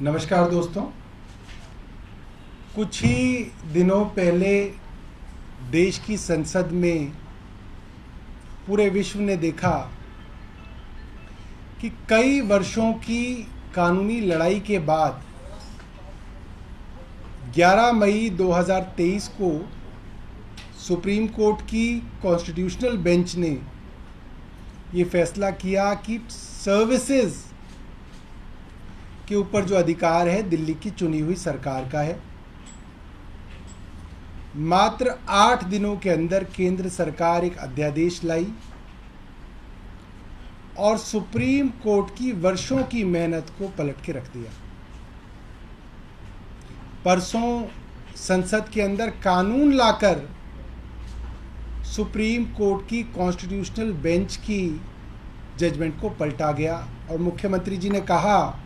नमस्कार दोस्तों। कुछ ही दिनों पहले देश की संसद में पूरे विश्व ने देखा कि कई वर्षों की कानूनी लड़ाई के बाद 11 मई 2023 को सुप्रीम कोर्ट की कॉन्स्टिट्यूशनल बेंच ने ये फैसला किया कि सर्विसेज के ऊपर जो अधिकार है दिल्ली की चुनी हुई सरकार का है। मात्र 8 दिनों के अंदर केंद्र सरकार एक अध्यादेश लाई और सुप्रीम कोर्ट की वर्षों की मेहनत को पलट के रख दिया। परसों संसद के अंदर कानून लाकर सुप्रीम कोर्ट की कॉन्स्टिट्यूशनल बेंच की जजमेंट को पलटा गया और मुख्यमंत्री जी ने कहा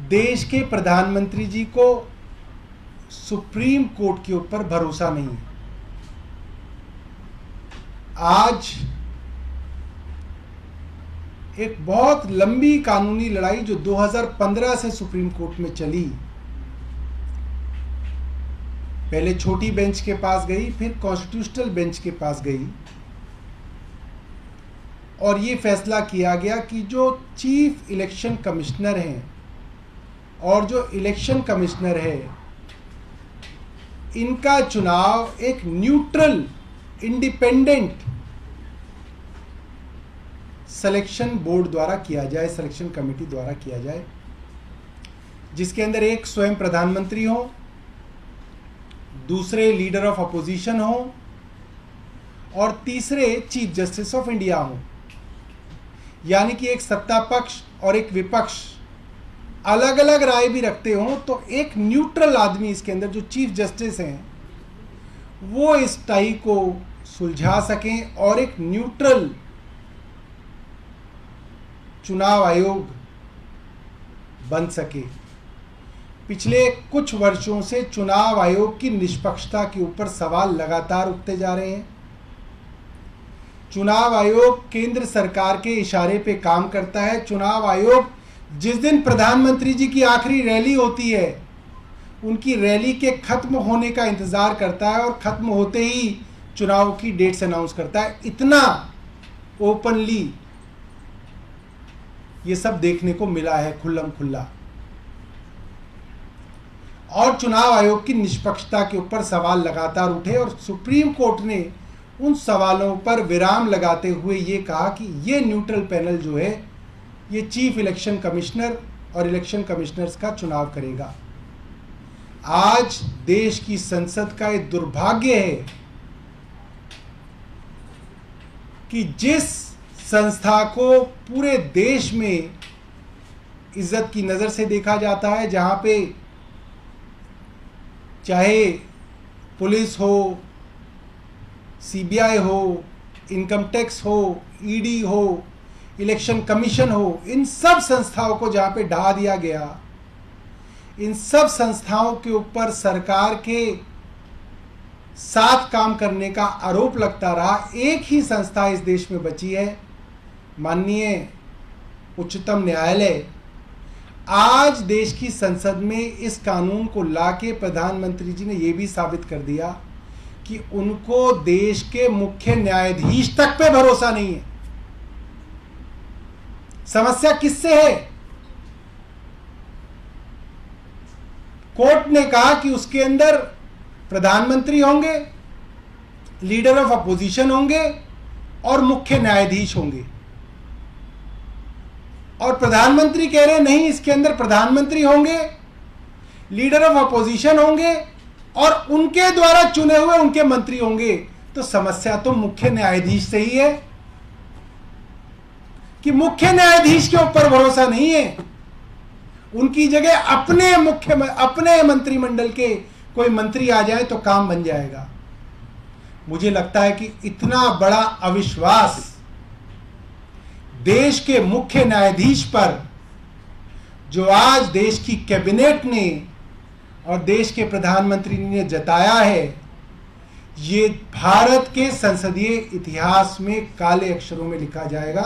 देश के प्रधानमंत्री जी को सुप्रीम कोर्ट के ऊपर भरोसा नहीं है। आज एक बहुत लंबी कानूनी लड़ाई जो 2015 से सुप्रीम कोर्ट में चली, पहले छोटी बेंच के पास गई, फिर कॉन्स्टिट्यूशनल बेंच के पास गई और ये फैसला किया गया कि जो चीफ इलेक्शन कमिश्नर हैं और जो इलेक्शन कमिश्नर है इनका चुनाव एक न्यूट्रल इंडिपेंडेंट सिलेक्शन बोर्ड द्वारा किया जाए, सिलेक्शन कमेटी द्वारा किया जाए, जिसके अंदर एक स्वयं प्रधानमंत्री हो, दूसरे लीडर ऑफ अपोजिशन हो और तीसरे चीफ जस्टिस ऑफ इंडिया हो। यानी कि एक सत्ता पक्ष और एक विपक्ष अलग अलग राय भी रखते हो तो एक न्यूट्रल आदमी इसके अंदर जो चीफ जस्टिस हैं वो इस टाई को सुलझा सकें और एक न्यूट्रल चुनाव आयोग बन सके। पिछले कुछ वर्षों से चुनाव आयोग की निष्पक्षता के ऊपर सवाल लगातार उठते जा रहे हैं। चुनाव आयोग केंद्र सरकार के इशारे पे काम करता है। चुनाव आयोग जिस दिन प्रधानमंत्री जी की आखिरी रैली होती है उनकी रैली के खत्म होने का इंतजार करता है और खत्म होते ही चुनाव की डेट्स अनाउंस करता है। इतना ओपनली ये सब देखने को मिला है, खुल्लम खुल्ला। और चुनाव आयोग की निष्पक्षता के ऊपर सवाल लगातार उठे और सुप्रीम कोर्ट ने उन सवालों पर विराम लगाते हुए ये कहा कि ये न्यूट्रल पैनल जो है ये चीफ इलेक्शन कमिश्नर और इलेक्शन कमिश्नर्स का चुनाव करेगा। आज देश की संसद का ये दुर्भाग्य है कि जिस संस्था को पूरे देश में इज्जत की नज़र से देखा जाता है, जहां पे चाहे पुलिस हो, सीबीआई हो, इनकम टैक्स हो, ईडी हो, इलेक्शन कमीशन हो, इन सब संस्थाओं को जहां पे ढा दिया गया, इन सब संस्थाओं के ऊपर सरकार के साथ काम करने का आरोप लगता रहा। एक ही संस्था इस देश में बची है, माननीय उच्चतम न्यायालय। आज देश की संसद में इस कानून को लाके प्रधानमंत्री जी ने यह भी साबित कर दिया कि उनको देश के मुख्य न्यायाधीश तक पे भरोसा नहीं है। समस्या किससे है? कोर्ट ने कहा कि उसके अंदर प्रधानमंत्री होंगे, लीडर ऑफ अपोजिशन होंगे और मुख्य न्यायाधीश होंगे। और प्रधानमंत्री कह रहे नहीं, इसके अंदर प्रधानमंत्री होंगे, लीडर ऑफ अपोजिशन होंगे और उनके द्वारा चुने हुए उनके मंत्री होंगे। तो समस्या तो मुख्य न्यायाधीश से ही है कि मुख्य न्यायाधीश के ऊपर भरोसा नहीं है। उनकी जगह अपने मंत्रिमंडल के कोई मंत्री आ जाए तो काम बन जाएगा। मुझे लगता है कि इतना बड़ा अविश्वास देश के मुख्य न्यायाधीश पर जो आज देश की कैबिनेट ने और देश के प्रधानमंत्री ने जताया है, ये भारत के संसदीय इतिहास में काले अक्षरों में लिखा जाएगा।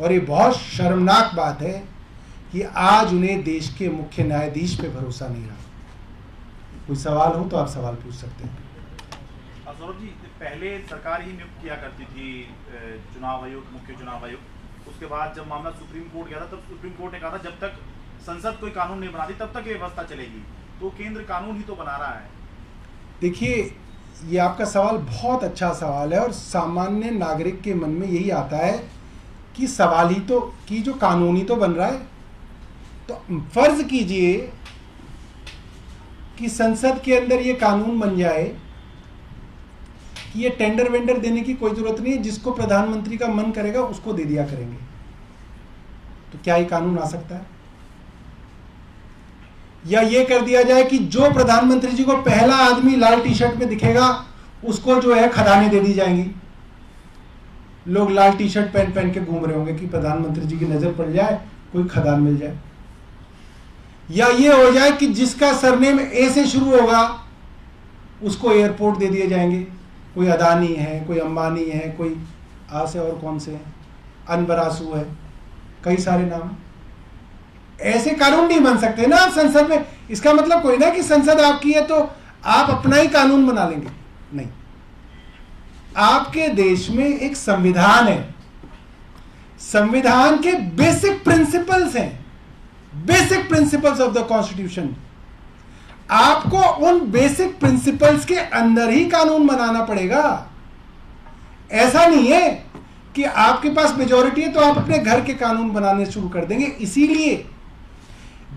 और ये बहुत शर्मनाक बात है कि आज उन्हें देश के मुख्य न्यायाधीश पे भरोसा नहीं रहा। कोई सवाल हो तो आप सवाल पूछ सकते हैं। सौरभ जी, पहले सरकार ही नियुक्त किया करती थी चुनाव आयोग, मुख्य चुनाव आयोग। उसके बाद जब मामला सुप्रीम कोर्ट गया था तब सुप्रीम कोर्ट ने कहा था जब तक संसद कोई कानून नहीं बनाती तब तक ये व्यवस्था चलेगी। तो केंद्र कानून ही तो बना रहा है। देखिए, ये आपका सवाल बहुत अच्छा सवाल है और सामान्य नागरिक के मन में यही आता है कि सवाल ही तो कि जो कानून ही तो बन रहा है। तो फर्ज कीजिए कि संसद के अंदर ये कानून बन जाए कि ये टेंडर वेंडर देने की कोई जरूरत नहीं है, जिसको प्रधानमंत्री का मन करेगा उसको दे दिया करेंगे। तो क्या ये कानून आ सकता है? या ये कर दिया जाए कि जो प्रधानमंत्री जी को पहला आदमी लाल टी शर्ट में दिखेगा उसको जो है खदानें दे दी जाएंगी। लोग लाल टी शर्ट पहन पहन के घूम रहे होंगे कि प्रधानमंत्री जी की नजर पड़ जाए, कोई खदान मिल जाए। या ये हो जाए कि जिसका सरनेम ए से शुरू होगा उसको एयरपोर्ट दे दिए जाएंगे। कोई अदानी है, कोई अंबानी है, कोई आ से और कौन से हैं, अनबरासू है, कई सारे नाम। ऐसे कानून नहीं बन सकते ना आप संसद में। इसका मतलब कोई ना कि संसद आपकी है तो आप अपना ही कानून बना लेंगे, नहीं। आपके देश में एक संविधान है, संविधान के बेसिक प्रिंसिपल्स हैं, basic principles of the constitution. आपको उन बेसिक प्रिंसिपल्स के अंदर ही कानून बनाना पड़ेगा। ऐसा नहीं है कि आपके पास मेजॉरिटी है तो आप अपने घर के कानून बनाने शुरू कर देंगे। इसीलिए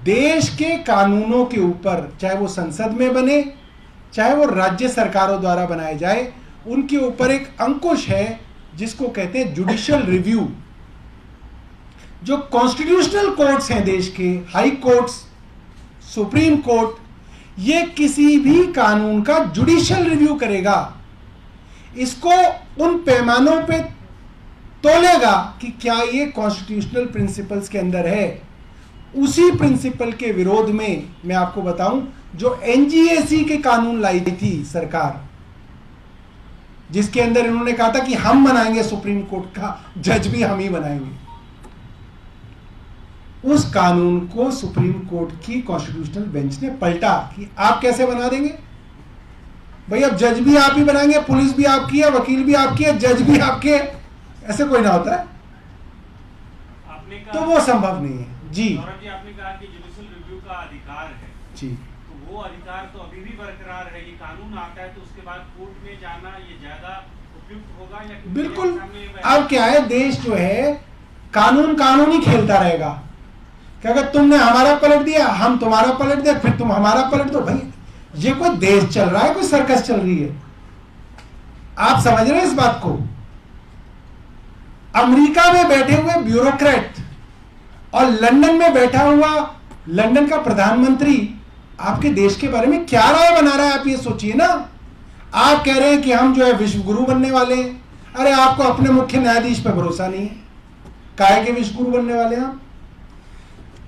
देश के कानूनों के ऊपर, चाहे वो संसद में बने चाहे वो राज्य सरकारों द्वारा बनाए जाए, उनके ऊपर एक अंकुश है जिसको कहते हैं जुडिशियल रिव्यू। जो कॉन्स्टिट्यूशनल कोर्ट्स हैं देश के, हाई कोर्ट्स, सुप्रीम कोर्ट, ये किसी भी कानून का जुडिशियल रिव्यू करेगा। इसको उन पैमानों पे तोलेगा कि क्या ये कॉन्स्टिट्यूशनल प्रिंसिपल्स के अंदर है। उसी प्रिंसिपल के विरोध में मैं आपको बताऊं, जो एनजीएसी के कानून लाई थी सरकार, जिसके अंदर इन्होंने कहा था कि हम बनाएंगे सुप्रीम कोर्ट का जज भी हम ही बनाएंगे, उस कानून को सुप्रीम कोर्ट की कॉन्स्टिट्यूशनल बेंच ने पलटा कि आप कैसे बना देंगे भाई, अब जज भी आप ही बनाएंगे, पुलिस भी आपकी है, वकील भी आपकी है, जज भी आपके है, ऐसे कोई ना होता है। तो वो संभव नहीं है। जी आपने कहा कि जुडिशियल रिव्यू का अधिकार है जी, तो वो अधिकार तो अभी भी बरकरार है। ये कानून आता है तो उसके बाद कोर्ट में जाना ये ज्यादा उपयुक्त होगा या? बिल्कुल। अब क्या है, देश जो है कानून ही खेलता रहेगा कि अगर तुमने हमारा पलट दिया हम तुम्हारा पलट दिया, फिर तुम हमारा पलट दो। भाई ये कोई देश चल रहा है, कोई सर्कस चल रही है? आप समझ रहे हैं इस बात को? अमेरिका में बैठे हुए ब्यूरोक्रेट और लंदन में बैठा हुआ लंदन का प्रधानमंत्री आपके देश के बारे में क्या राय बना रहा है, आप ये सोचिए ना। आप कह रहे हैं कि हम जो है विश्व गुरु बनने वाले हैं। अरे आपको अपने मुख्य न्यायाधीश पे भरोसा नहीं है, काहे के विश्व गुरु बनने वाले हैं आप?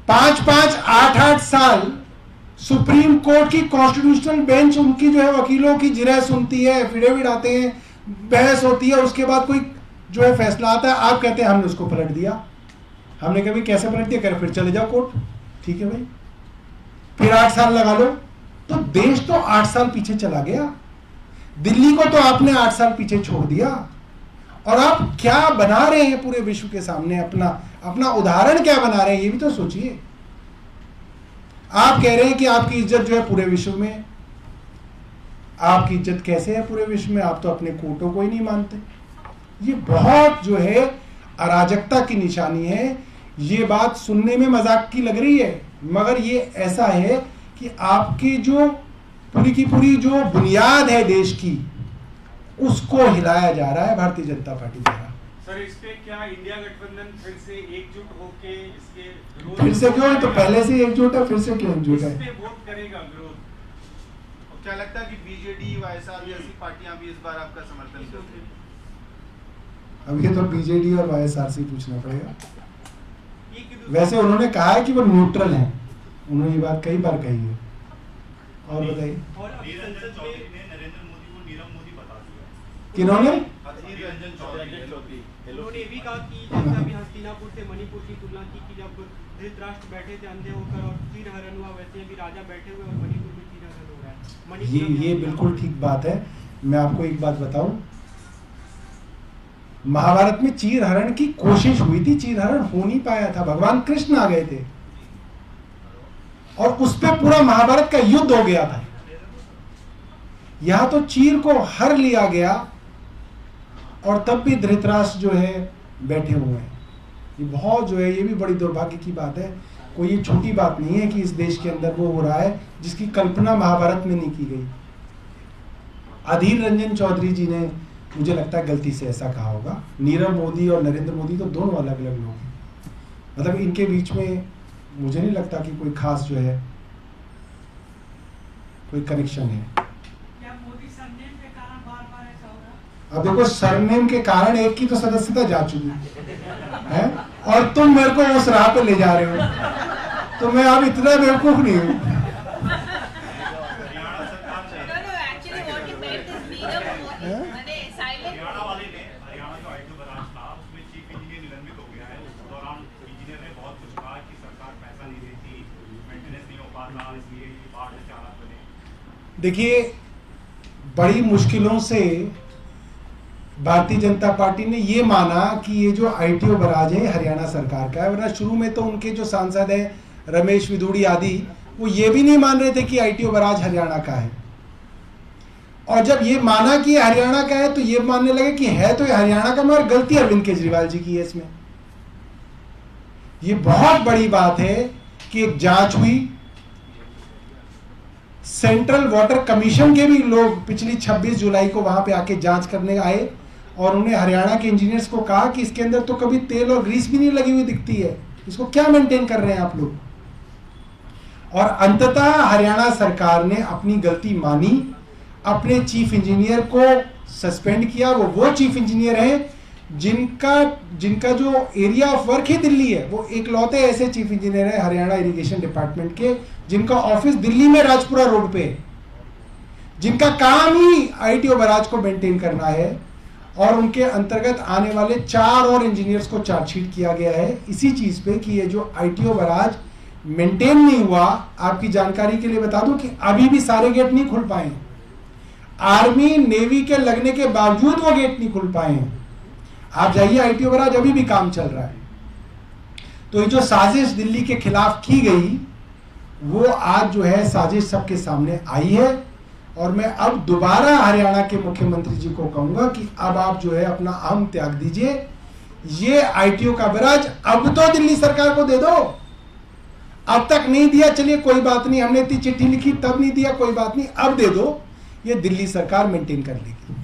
5-5, 8-8 साल सुप्रीम कोर्ट की कॉन्स्टिट्यूशनल बेंच उनकी जो है वकीलों की जिरह सुनती है, एफिडेविट आते हैं, बहस होती है, उसके बाद कोई जो है फैसला आता है। आप कहते हैं हमने उसको पलट दिया। हमने कभी कैसे पलट दिया? कर फिर चले जाओ कोर्ट, ठीक है भाई, फिर 8 साल लगा लो। तो देश तो 8 साल पीछे चला गया। दिल्ली को तो आपने 8 साल पीछे छोड़ दिया। और आप क्या बना रहे हैं पूरे विश्व के सामने? अपना उदाहरण क्या बना रहे हैं, ये भी तो सोचिए। आप कह रहे हैं कि आपकी इज्जत जो है पूरे विश्व में। आपकी इज्जत कैसे है पूरे विश्व में? आप तो अपने कोर्टों को ही नहीं मानते। ये बहुत जो है अराजकता की निशानी है। ये बात सुनने में मजाक की लग रही है, मगर ये ऐसा है कि आपकी जो पूरी की पूरी जो बुनियाद है देश की, उसको हिलाया जा रहा है भारतीय जनता पार्टी द्वारा। सर, इस पे क्या इंडिया गठबंधन फिर से एकजुट होके इसके विरोध? फिर से क्यों है? तो पहले से एकजुट है, फिर से क्यों एकजुट है? इस पे वोट करेगा विरोध? और क्या लगता है कि बीजेडी वाईएसआर जैसी पार्टियां भी इस बार आपका समर्थन करती हैं? अब ये तो बीजेडी और वाईएसआर से पूछना पड़ेगा। वैसे उन्होंने कहा है कि वो न्यूट्रल हैं, उन्होंने ये बात कई बार कही है। और बताइए, निरंजन चौधरी ने नरेंद्र मोदी को नीरव मोदी बता दिया। किन्होंने? निरंजन चौधरी उन्होंने भी कहा कि जैसे अभी हस्तिनापुर से मणिपुर की तुलना की कि जब धृतराष्ट्र बैठे थे अंधे होकर और चीरहरण हुआ, वैसे अभी राजा बैठे हुए और मणिपुर में चीरहरण हो रहा है। मणिपुर में ये बिल्कुल ठीक बात है। मैं आपको एक बात बताऊं, महाभारत में चीरहरण की कोशिश हुई थी, चीरहरण हो नहीं पाया था, भगवान कृष्ण आ गए थे और उस पे पूरा महाभारत का युद्ध हो गया था। यहां तो चीर को हर लिया गया और तब भी धृतराष्ट्र जो है बैठे हुए हैं। ये बहुत जो है, ये भी बड़ी दुर्भाग्य की बात है। कोई ये छोटी बात नहीं है कि इस देश के अंदर वो हो रहा है जिसकी कल्पना महाभारत में नहीं की गई। अधीर रंजन चौधरी जी ने मुझे लगता है गलती से ऐसा कहा होगा। नीरव मोदी और नरेंद्र मोदी तो दोनों अलग अलग लोग हैं, मतलब इनके बीच में मुझे नहीं लगता कि कोई खास जो है कोई कनेक्शन है। क्या मोदी सरनेम के कारण बार-बार ऐसा हो रहा है? अब देखो, सरनेम के कारण एक की तो सदस्यता जा चुकी है और तुम मेरे को उस राह पे ले जा रहे हो, तो मैं अब इतना बेवकूफ नहीं हूँ। हरियाणा वाले ने, हरियाणा जो आईटी बराज था उसमें चीफ इंजीनियर निलंबित हो गया है। उस दौरान इंजीनियर ने बहुत कुछ कहा कि सरकार पैसा नहीं देती, मेंटेनेंस नहीं हो पाता, इसलिए ये बाढ़ जैसे हालात बने। देखिए, बड़ी मुश्किलों से भारतीय जनता पार्टी ने ये माना कि ये जो आईटीओ बराज है हरियाणा सरकार का है, वरना शुरू में तो उनके जो सांसद हैं रमेश विदुड़ी आदि, वो ये भी नहीं मान रहे थे कि आईटीओ बराज हरियाणा का है। और जब ये माना कि ये हरियाणा का है तो ये मानने लगे कि है तो ये हरियाणा का, मगर गलती अरविंद केजरीवाल जी की है इसमें। ये बहुत बड़ी बात है कि एक जांच हुई, सेंट्रल वाटर कमीशन के भी लोग पिछली 26 जुलाई को वहां पे आके जांच करने आए और उन्होंने हरियाणा के इंजीनियर्स को कहा कि इसके अंदर तो कभी तेल और ग्रीस भी नहीं लगी हुई दिखती है, इसको क्या मेंटेन कर रहे हैं आप लोग। और अंततः हरियाणा सरकार ने अपनी गलती मानी, अपने चीफ इंजीनियर को सस्पेंड किया। वो चीफ इंजीनियर हैं जिनका जो एरिया ऑफ वर्क ही दिल्ली है। वो इकलौते ऐसे चीफ इंजीनियर है हरियाणा इरिगेशन डिपार्टमेंट के जिनका ऑफिस दिल्ली में राजपुरा रोड पे है, जिनका काम ही आईटीओ बराज को मेंटेन करना है। और उनके अंतर्गत आने वाले 4 और इंजीनियर्स को चार्जशीट किया गया है इसी चीज पे कि ये जो आईटीओ बराज मेंटेन नहीं हुआ। आपकी जानकारी के लिए बता दूं कि अभी भी सारे गेट नहीं खुल पाए, आर्मी नेवी के लगने के बावजूद वो गेट नहीं खुल पाए हैं। आप जाइए आईटीओ बराज अभी भी काम चल रहा है। तो ये जो साजिश दिल्ली के खिलाफ की गई वो आज जो है साजिश सबके सामने आई है। और मैं अब दोबारा हरियाणा के मुख्यमंत्री जी को कहूंगा कि अब आप जो है अपना अहम त्याग दीजिए। ये आईटीओ का बराज अब तो दिल्ली सरकार को दे दो। अब तक नहीं दिया, चलिए कोई बात नहीं, हमने इतनी चिट्ठी लिखी तब नहीं दिया, कोई बात नहीं, अब दे दो। ये दिल्ली सरकार मेंटेन कर लेगी।